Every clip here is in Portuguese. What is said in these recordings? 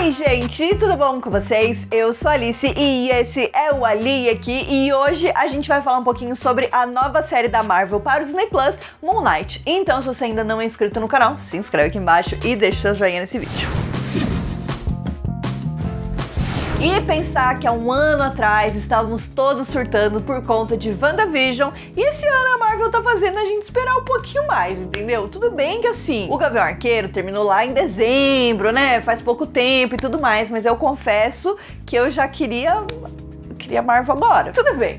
Oi gente, tudo bom com vocês? Eu sou a Alice e esse é o Ali aqui e hoje a gente vai falar um pouquinho sobre a nova série da Marvel para o Disney Plus, Moon Knight. Então se você ainda não é inscrito no canal, se inscreve aqui embaixo e deixa seu joinha nesse vídeo. E pensar que há um ano atrás estávamos todos surtando por conta de WandaVision e esse ano a Marvel tá fazendo a gente esperar um pouquinho mais, entendeu? Tudo bem que assim, o Gavião Arqueiro terminou lá em dezembro, né? Faz pouco tempo e tudo mais, mas eu confesso que eu já queria Marvel agora. Tudo bem,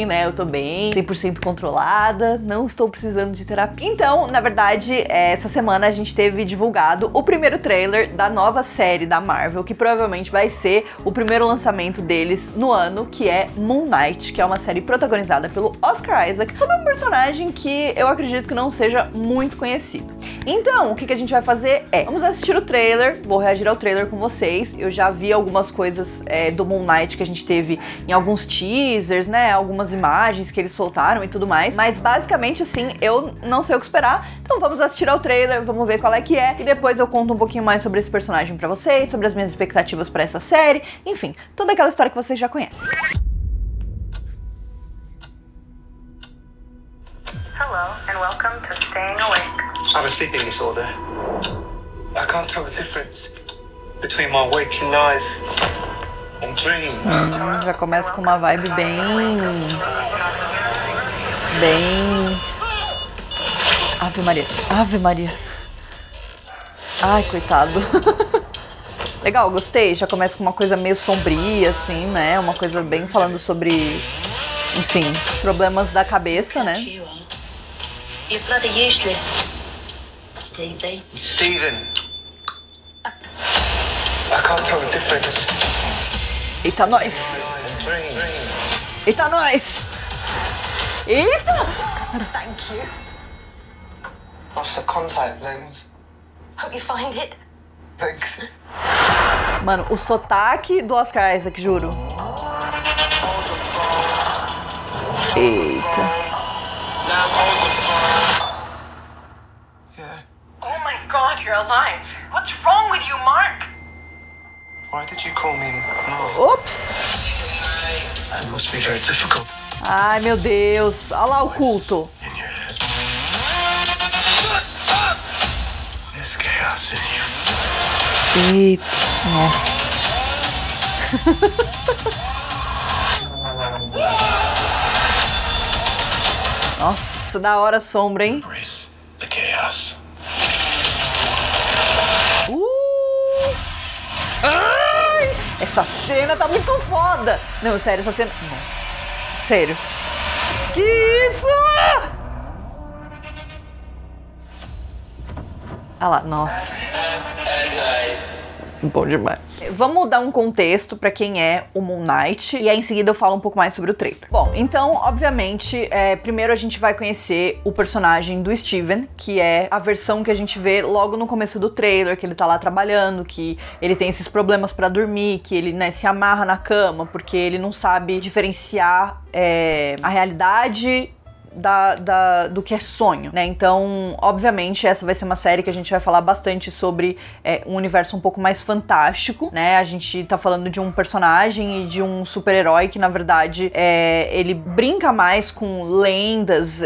né? Eu tô bem, 100% controlada, não estou precisando de terapia. Então, na verdade, essa semana a gente teve divulgado o primeiro trailer da nova série da Marvel, que provavelmente vai ser o primeiro lançamento deles no ano, que é Moon Knight, que é uma série protagonizada pelo Oscar Isaac, sobre um personagem que eu acredito que não seja muito conhecido. Então, o que a gente vai fazer vamos assistir o trailer, vou reagir ao trailer com vocês. Eu já vi algumas coisas do Moon Knight que a gente teve em alguns teasers, né, algumas imagens que eles soltaram e tudo mais, mas basicamente assim, eu não sei o que esperar, então vamos assistir ao trailer, vamos ver qual é que é, e depois eu conto um pouquinho mais sobre esse personagem pra vocês, sobre as minhas expectativas pra essa série, enfim, toda aquela história que vocês já conhecem. Hello, and welcome to Staying Awake. I have a sleeping disorder. I can't tell the difference between my waking life and dreams. Já começa com uma vibe bem... Ave Maria, Ave Maria. Ai, coitado. Legal, gostei. Já começa com uma coisa meio sombria, assim, né? Uma coisa bem falando sobre, enfim, problemas da cabeça, né? You're bloody useless, Stevie. Steven. I can't tell the difference. Eita, nós! And dreams. Eita, nós! Eita! Thank you. Lost the contact lens. Hope you find it. Thanks. Mano, o sotaque do Oscar Isaac, juro. Eita. Yeah. Oh my god, you're alive. What's wrong with you, Mark? Why did you call me Mark? Ops! That must be very difficult. Ai, meu Deus. Olha lá o culto. In your head. There's chaos in you. Eita. Nossa. Nossa, da hora a sombra, hein? Embrace the chaos. Ai, essa cena tá muito foda. Não, sério, essa cena... Nossa, sério. Que isso? Olha lá, nossa. Bom demais. Vamos dar um contexto pra quem é o Moon Knight e aí em seguida eu falo um pouco mais sobre o trailer. Bom, então, obviamente, primeiro a gente vai conhecer o personagem do Steven, que é a versão que a gente vê logo no começo do trailer, que ele tá lá trabalhando, que ele tem esses problemas pra dormir, que ele, né, se amarra na cama porque ele não sabe diferenciar a realidade do que é sonho, né? Então, obviamente, essa vai ser uma série que a gente vai falar bastante sobre um universo um pouco mais fantástico, né? A gente tá falando de um personagem e de um super-herói que, na verdade, ele brinca mais com lendas,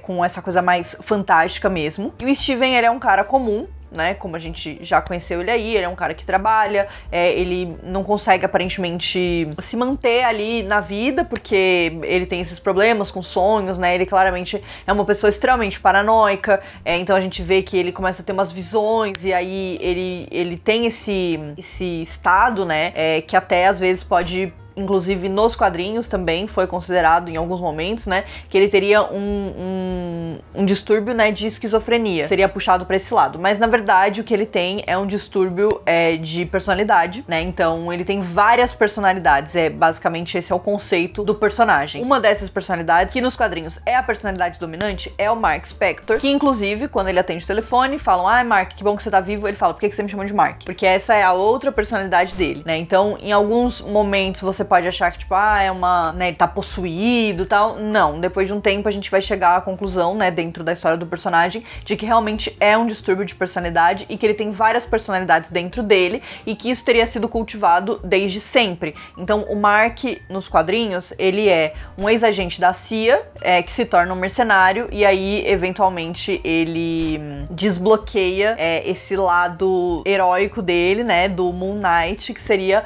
com essa coisa mais fantástica mesmo. E o Steven, ele é um cara comum, né, como a gente já conheceu ele aí, ele é um cara que trabalha, ele não consegue aparentemente se manter ali na vida, porque ele tem esses problemas com sonhos, né, ele claramente é uma pessoa extremamente paranoica, então a gente vê que ele começa a ter umas visões, e aí ele tem esse estado, né, que até às vezes pode... Inclusive nos quadrinhos também foi considerado em alguns momentos, né, que ele teria um distúrbio, né, de esquizofrenia. Seria puxado pra esse lado. Mas na verdade o que ele tem é um distúrbio de personalidade, né, então ele tem várias personalidades. Basicamente esse é o conceito do personagem. Uma dessas personalidades, que nos quadrinhos é a personalidade dominante, é o Mark Spector, que inclusive quando ele atende o telefone, falam: "Ah, Mark, que bom que você tá vivo", ele fala: "Por que você me chamou de Mark?" Porque essa é a outra personalidade dele, né, então em alguns momentos você você pode achar que, tipo, é uma, né, ele tá possuído e tal. Não, depois de um tempo a gente vai chegar à conclusão, né, dentro da história do personagem, de que realmente é um distúrbio de personalidade e que ele tem várias personalidades dentro dele e que isso teria sido cultivado desde sempre. Então, o Mark, nos quadrinhos, ele é um ex-agente da CIA, que se torna um mercenário e aí, eventualmente, ele desbloqueia esse lado heróico dele, né, do Moon Knight, que seria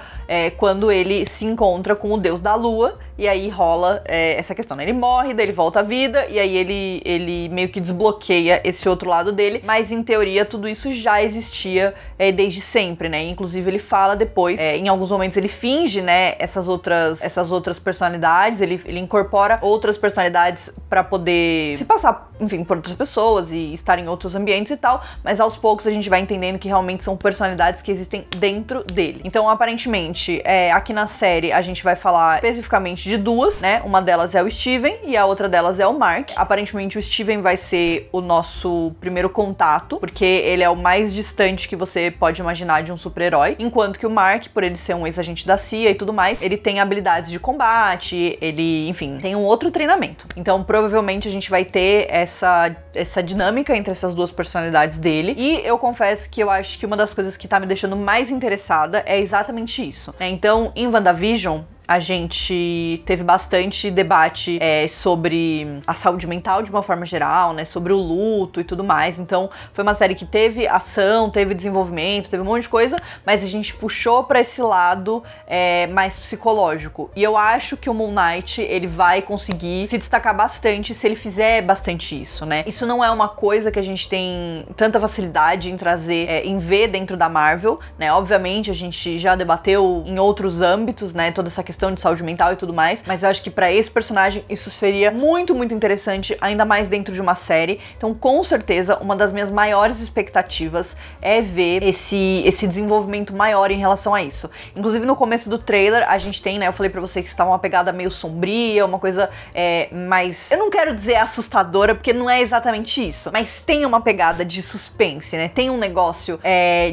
quando ele se encontra com o Deus da Lua, e aí rola essa questão, né? Ele morre, daí ele volta à vida, e aí ele meio que desbloqueia esse outro lado dele, mas em teoria tudo isso já existia desde sempre, né? Inclusive ele fala depois, em alguns momentos ele finge, né, essas outras personalidades, ele incorpora outras personalidades pra poder se passar, enfim, por outras pessoas e estar em outros ambientes e tal, mas aos poucos a gente vai entendendo que realmente são personalidades que existem dentro dele. Então, aparentemente, aqui na série a gente vai falar especificamente de duas, né? Uma delas é o Steven e a outra delas é o Mark. Aparentemente o Steven vai ser o nosso primeiro contato, porque ele é o mais distante que você pode imaginar de um super-herói, enquanto que o Mark, por ele ser um ex-agente da CIA e tudo mais, ele tem habilidades de combate, ele, enfim, tem um outro treinamento. Então, provavelmente a gente vai ter essa dinâmica entre essas duas personalidades dele, e eu confesso que eu acho que uma das coisas que tá me deixando mais interessada é exatamente isso, né? Então, em WandaVision, a gente teve bastante debate sobre a saúde mental de uma forma geral, né, sobre o luto e tudo mais. Então foi uma série que teve ação, teve desenvolvimento, teve um monte de coisa, mas a gente puxou pra esse lado mais psicológico. E eu acho que o Moon Knight, ele vai conseguir se destacar bastante se ele fizer bastante isso, né. Isso não é uma coisa que a gente tem tanta facilidade em trazer, em ver dentro da Marvel, né. Obviamente a gente já debateu em outros âmbitos, né, toda essa questão de saúde mental e tudo mais, mas eu acho que pra esse personagem isso seria muito, muito interessante, ainda mais dentro de uma série. Então, com certeza, uma das minhas maiores expectativas é ver esse desenvolvimento maior em relação a isso. Inclusive, no começo do trailer, a gente tem, né, eu falei pra vocês que está uma pegada meio sombria, uma coisa mais... Eu não quero dizer assustadora, porque não é exatamente isso, mas tem uma pegada de suspense, né? Tem um negócio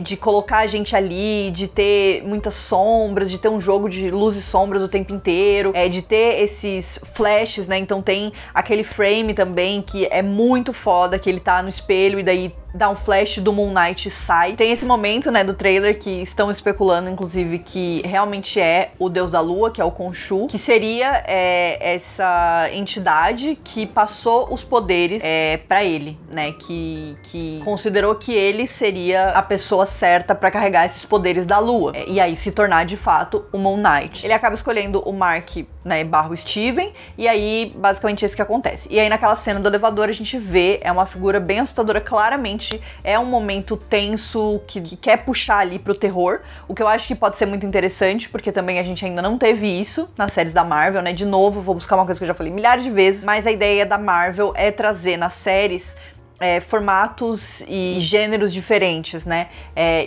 de colocar a gente ali, de ter muitas sombras, de ter um jogo de luz e sombras o tempo inteiro, de ter esses flashes, né? Então tem aquele frame também que é muito foda, que ele tá no espelho e daí dá um flash do Moon Knight e sai. Tem esse momento, né, do trailer que estão especulando, inclusive, que realmente é o Deus da Lua, que é o Khonshu, que seria essa entidade que passou os poderes pra ele, né, que considerou que ele seria a pessoa certa pra carregar esses poderes da Lua, e aí se tornar, de fato, o Moon Knight. Ele acaba escolhendo o Mark, né, barro Steven, e aí, basicamente, é isso que acontece. E aí, naquela cena do elevador, a gente vê, uma figura bem assustadora, claramente, é um momento tenso que quer puxar ali pro terror, o que eu acho que pode ser muito interessante, porque também a gente ainda não teve isso nas séries da Marvel, né? De novo, vou buscar uma coisa que eu já falei milhares de vezes, mas a ideia da Marvel é trazer nas séries formatos e gêneros diferentes, né?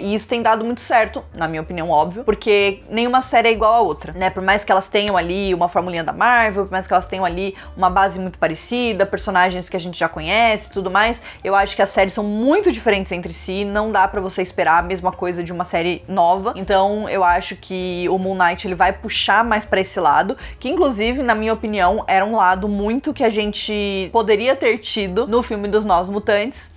E isso tem dado muito certo, na minha opinião, óbvio, porque nenhuma série é igual a outra, né? Por mais que elas tenham ali uma formulinha da Marvel, por mais que elas tenham ali uma base muito parecida, personagens que a gente já conhece e tudo mais, eu acho que as séries são muito diferentes entre si, não dá pra você esperar a mesma coisa de uma série nova. Então eu acho que o Moon Knight, ele vai puxar mais pra esse lado, que inclusive, na minha opinião, era um lado muito que a gente poderia ter tido no filme dos Novos Mutantes,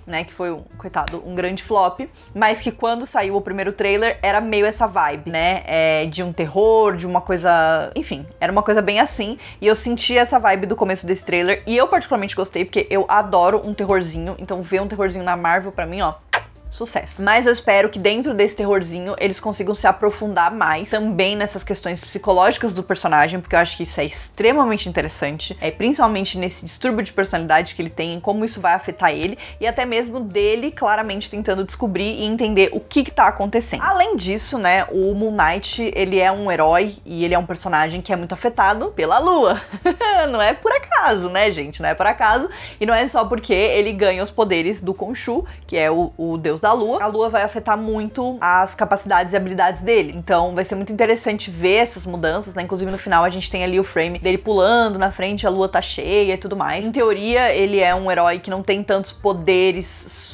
né, que foi, coitado, um grande flop, mas que quando saiu o primeiro trailer era meio essa vibe, né, de um terror, de uma coisa, enfim, era uma coisa bem assim, e eu senti essa vibe do começo desse trailer, e eu particularmente gostei, porque eu adoro um terrorzinho, então ver um terrorzinho na Marvel pra mim, ó, sucesso. Mas eu espero que dentro desse terrorzinho eles consigam se aprofundar mais também nessas questões psicológicas do personagem, porque eu acho que isso é extremamente interessante, principalmente nesse distúrbio de personalidade que ele tem, como isso vai afetar ele, e até mesmo dele claramente tentando descobrir e entender o que tá acontecendo. Além disso, né, o Moon Knight, ele é um herói e ele é um personagem que é muito afetado pela Lua. Não é por acaso, né, gente? Não é por acaso, e não é só porque ele ganha os poderes do Khonshu, que é o deus da Lua. A Lua vai afetar muito as capacidades e habilidades dele, então vai ser muito interessante ver essas mudanças, né? Inclusive no final a gente tem ali o frame dele pulando na frente, a Lua tá cheia e tudo mais. Em teoria, ele é um herói que não tem tantos poderes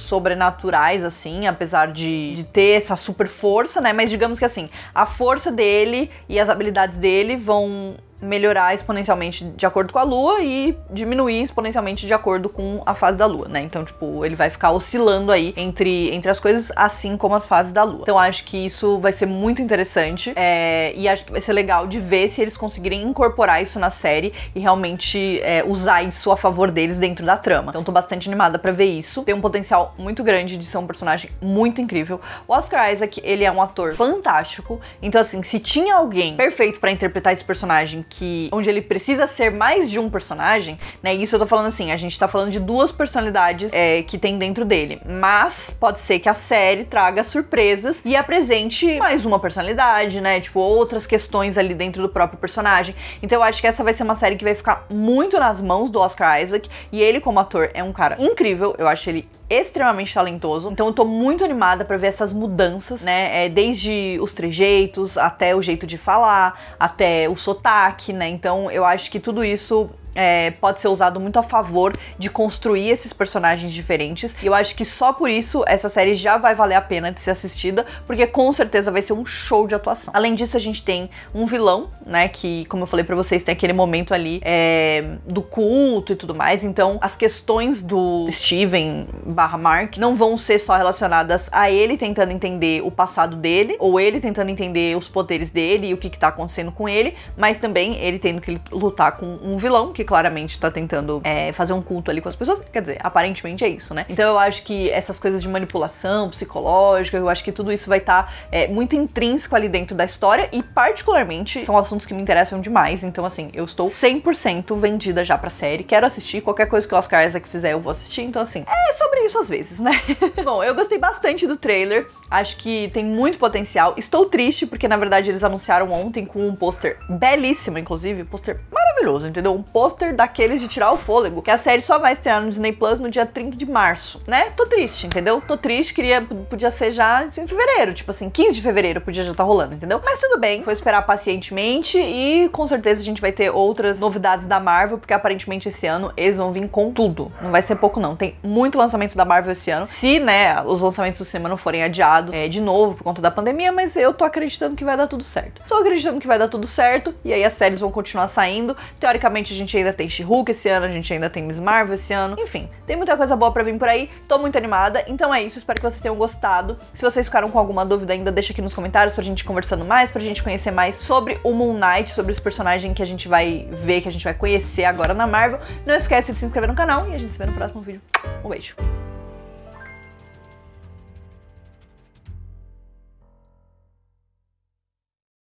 sobrenaturais, assim, apesar de ter essa super força, né? Mas digamos que assim, a força dele e as habilidades dele vão melhorar exponencialmente de acordo com a lua e diminuir exponencialmente de acordo com a fase da lua, né? Então, tipo, ele vai ficar oscilando aí entre as coisas, assim como as fases da lua. Então, acho que isso vai ser muito interessante e acho que vai ser legal de ver se eles conseguirem incorporar isso na série e realmente usar isso a favor deles dentro da trama. Então, tô bastante animada pra ver isso. Tem um potencial muito grande de ser um personagem muito incrível. O Oscar Isaac, ele é um ator fantástico. Então, assim, se tinha alguém perfeito pra interpretar esse personagem onde ele precisa ser mais de um personagem, né? Isso eu tô falando assim, a gente tá falando de duas personalidades que tem dentro dele, mas pode ser que a série traga surpresas e apresente mais uma personalidade, né? Tipo, outras questões ali dentro do próprio personagem. Então eu acho que essa vai ser uma série que vai ficar muito nas mãos do Oscar Isaac, e ele como ator é um cara incrível, eu acho ele extremamente talentoso, então eu tô muito animada pra ver essas mudanças, né, desde os trejeitos, até o jeito de falar, até o sotaque, né, então eu acho que tudo isso pode ser usado muito a favor de construir esses personagens diferentes, e eu acho que só por isso essa série já vai valer a pena de ser assistida, porque com certeza vai ser um show de atuação. Além disso, a gente tem um vilão, né, que, como eu falei pra vocês, tem aquele momento ali do culto e tudo mais, então as questões do Steven / Mark não vão ser só relacionadas a ele tentando entender o passado dele, ou ele tentando entender os poderes dele e o que tá acontecendo com ele, mas também ele tendo que lutar com um vilão que claramente tá tentando fazer um culto ali com as pessoas, quer dizer, aparentemente é isso, né? Então eu acho que essas coisas de manipulação psicológica, eu acho que tudo isso vai estar muito intrínseco ali dentro da história, e particularmente são assuntos que me interessam demais, então assim, eu estou 100% vendida já pra série, quero assistir, qualquer coisa que o Oscar Isaac fizer eu vou assistir, então assim, é sobre isso às vezes, né? Bom, eu gostei bastante do trailer, acho que tem muito potencial, estou triste porque na verdade eles anunciaram ontem com um pôster belíssimo, inclusive, pôster maravilhoso, entendeu? Um pôster daqueles de tirar o fôlego, que a série só vai estrear no Disney Plus no dia 30 de março, né? Tô triste, entendeu? Tô triste, podia ser já em fevereiro, tipo assim, 15 de fevereiro podia já tá rolando, entendeu? Mas tudo bem, vou esperar pacientemente e com certeza a gente vai ter outras novidades da Marvel, porque aparentemente esse ano eles vão vir com tudo, não vai ser pouco não, tem muito lançamento da Marvel esse ano, se, né, os lançamentos do cinema não forem adiados de novo por conta da pandemia, mas eu tô acreditando que vai dar tudo certo. Tô acreditando que vai dar tudo certo, e aí as séries vão continuar saindo, teoricamente a gente ainda tem She-Hulk esse ano, a gente ainda tem Miss Marvel esse ano, enfim, tem muita coisa boa pra vir por aí, tô muito animada, então é isso, espero que vocês tenham gostado. Se vocês ficaram com alguma dúvida ainda, deixa aqui nos comentários pra gente ir conversando mais, pra gente conhecer mais sobre o Moon Knight, sobre esse personagem que a gente vai ver, que a gente vai conhecer agora na Marvel. Não esquece de se inscrever no canal e a gente se vê no próximo vídeo. Um beijo!